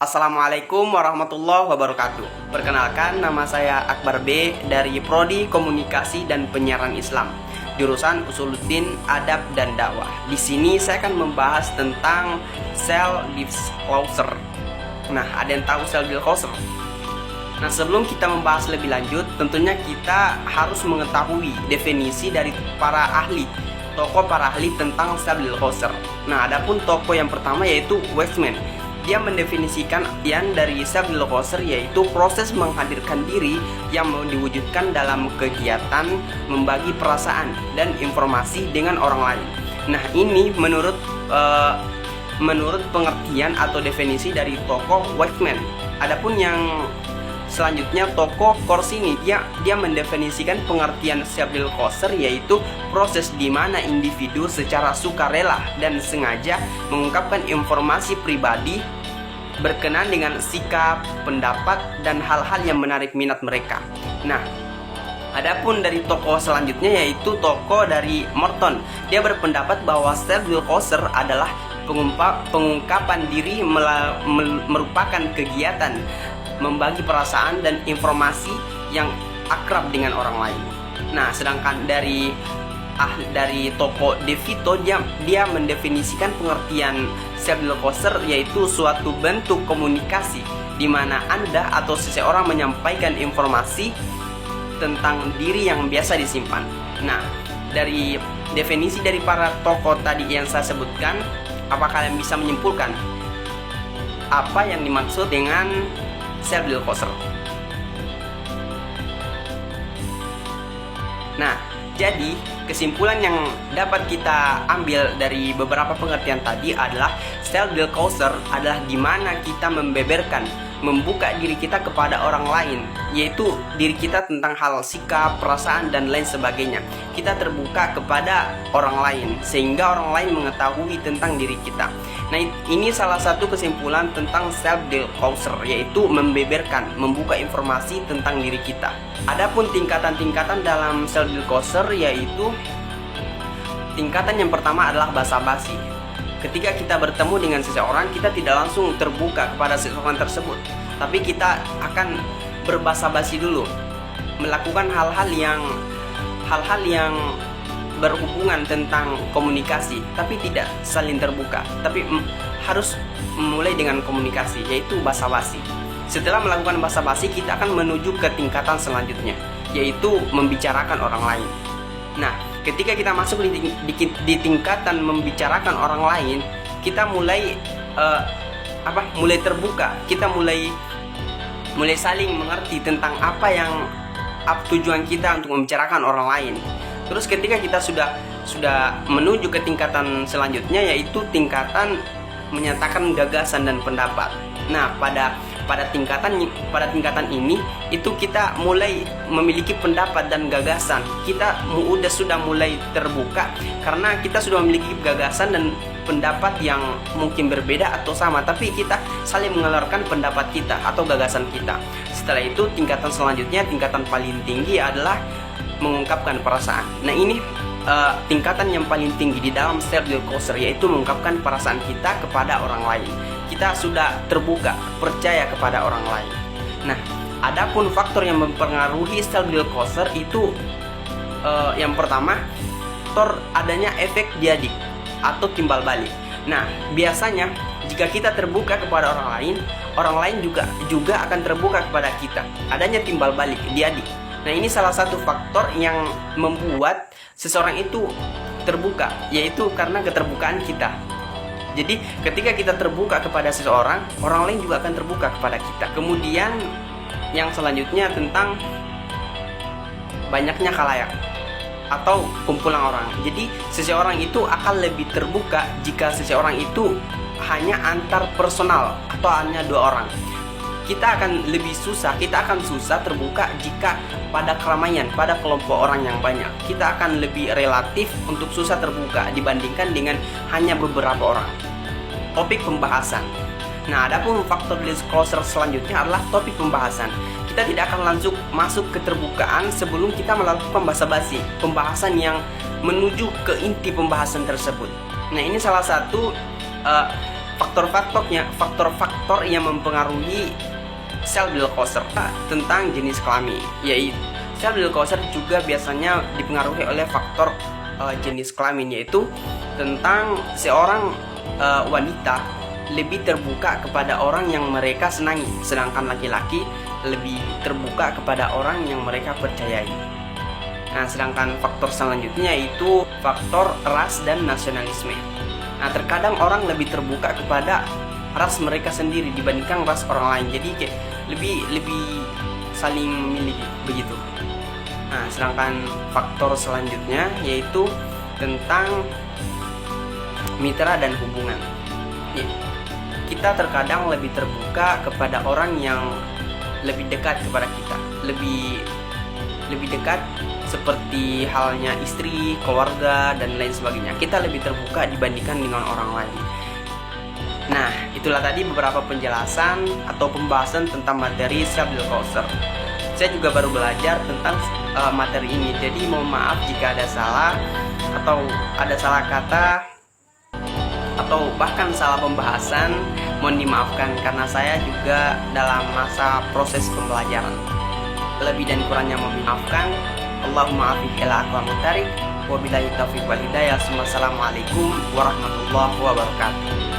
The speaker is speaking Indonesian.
Assalamualaikum warahmatullahi wabarakatuh. Perkenalkan, nama saya Akbar B dari Prodi Komunikasi dan Penyiaran Islam, jurusan Usuluddin Adab dan Dakwah. Di sini saya akan membahas tentang self disclosure. Nah, ada yang tahu self disclosure? Nah, sebelum kita membahas lebih lanjut, tentunya kita harus mengetahui definisi dari tokoh para ahli tentang self disclosure. Nah, adapun tokoh yang pertama yaitu Weizmann. Dia mendefinisikan artian dari self disclosure yaitu proses menghadirkan diri yang mau diwujudkan dalam kegiatan membagi perasaan dan informasi dengan orang lain. Nah, ini menurut pengertian atau definisi dari tokoh Weizmann. Adapun yang selanjutnya tokoh Korsini, dia mendefinisikan pengertian self disclosure yaitu proses di mana individu secara sukarela dan sengaja mengungkapkan informasi pribadi berkenaan dengan sikap, pendapat, dan hal-hal yang menarik minat mereka. Nah, adapun dari tokoh selanjutnya yaitu tokoh dari Morton. Dia berpendapat bahwa self disclosure adalah pengungkapan diri merupakan kegiatan membagi perasaan dan informasi yang akrab dengan orang lain. Nah, sedangkan dari tokoh De Vito, dia mendefinisikan pengertian self disclosure yaitu suatu bentuk komunikasi di mana Anda atau seseorang menyampaikan informasi tentang diri yang biasa disimpan. Nah, dari definisi dari para tokoh tadi yang saya sebutkan, apa kalian bisa menyimpulkan apa yang dimaksud dengan self disclosure? Nah, jadi kesimpulan yang dapat kita ambil dari beberapa pengertian tadi adalah self disclosure adalah di mana kita membuka diri kita kepada orang lain, yaitu diri kita tentang hal sikap, perasaan, dan lain sebagainya. Kita terbuka kepada orang lain sehingga orang lain mengetahui tentang diri kita. Nah, ini salah satu kesimpulan tentang self disclosure, yaitu membuka informasi tentang diri kita. Adapun tingkatan-tingkatan dalam self disclosure yaitu tingkatan yang pertama adalah basa-basi. Ketika kita bertemu dengan seseorang, kita tidak langsung terbuka kepada seseorang tersebut, tapi kita akan berbasa-basi dulu, melakukan hal-hal yang berhubungan tentang komunikasi, tapi tidak saling terbuka, tapi harus memulai dengan komunikasi, yaitu basa-basi. Setelah melakukan basa-basi, kita akan menuju ke tingkatan selanjutnya, yaitu membicarakan orang lain. Nah, ketika kita masuk di tingkatan membicarakan orang lain, kita mulai terbuka, kita mulai saling mengerti tentang apa yang tujuan kita untuk membicarakan orang lain. Terus ketika kita sudah menuju ke tingkatan selanjutnya yaitu tingkatan menyatakan gagasan dan pendapat. Nah, pada tingkatan ini itu kita mulai memiliki pendapat dan gagasan. Kita sudah mulai terbuka karena kita sudah memiliki gagasan dan pendapat yang mungkin berbeda atau sama, tapi kita saling mengeluarkan pendapat kita atau gagasan kita. Setelah itu tingkatan selanjutnya, tingkatan paling tinggi adalah mengungkapkan perasaan. Nah, ini tingkatan yang paling tinggi di dalam self disclosure yaitu mengungkapkan perasaan kita kepada orang lain. Kita sudah terbuka, percaya kepada orang lain. Nah, adapun faktor yang mempengaruhi self disclosure itu yang pertama, faktor adanya efek diadik atau timbal balik. Nah, biasanya jika kita terbuka kepada orang lain juga akan terbuka kepada kita. Adanya timbal balik, diadik. Nah, ini salah satu faktor yang membuat seseorang itu terbuka, yaitu karena keterbukaan kita. Jadi ketika kita terbuka kepada seseorang, orang lain juga akan terbuka kepada kita. Kemudian yang selanjutnya tentang banyaknya khalayak atau kumpulan orang. Jadi seseorang itu akan lebih terbuka jika seseorang itu hanya antar personal atau hanya dua orang. Kita akan susah terbuka jika pada keramaian, pada kelompok orang yang banyak. Kita akan lebih relatif untuk susah terbuka dibandingkan dengan hanya beberapa orang. Topik pembahasan. Nah, adapun faktor disclosure selanjutnya adalah topik pembahasan. Kita tidak akan langsung masuk ke keterbukaan sebelum kita melakukan basa-basi, pembahasan yang menuju ke inti pembahasan tersebut. Nah, ini salah satu faktor-faktor yang mempengaruhi sel bil Qasr tentang jenis kelamin, yaitu sel bil Qasr juga biasanya dipengaruhi oleh faktor jenis kelamin, yaitu tentang seorang wanita lebih terbuka kepada orang yang mereka senangi, sedangkan laki-laki lebih terbuka kepada orang yang mereka percayai. Nah, sedangkan faktor selanjutnya itu faktor ras dan nasionalisme. Nah, terkadang orang lebih terbuka kepada ras mereka sendiri dibandingkan ras orang lain, jadi kayak lebih saling memiliki begitu. Nah, sedangkan faktor selanjutnya yaitu tentang mitra dan hubungan. Ya, kita terkadang lebih terbuka kepada orang yang lebih dekat kepada kita, lebih dekat seperti halnya istri, keluarga, dan lain sebagainya. Kita lebih terbuka dibandingkan dengan orang lain. Nah, itulah tadi beberapa penjelasan atau pembahasan tentang materi sel bil Qasr. Saya juga baru belajar tentang materi ini, jadi mohon maaf jika ada salah atau ada salah kata atau bahkan salah pembahasan. Mohon dimaafkan karena saya juga dalam masa proses pembelajaran. Lebih dan kurangnya mohon dimaafkan. Allahumma afiq ila aqwamut thariq. Wabillahi taufiq wal hidayah. Wassalamualaikum warahmatullahi wabarakatuh.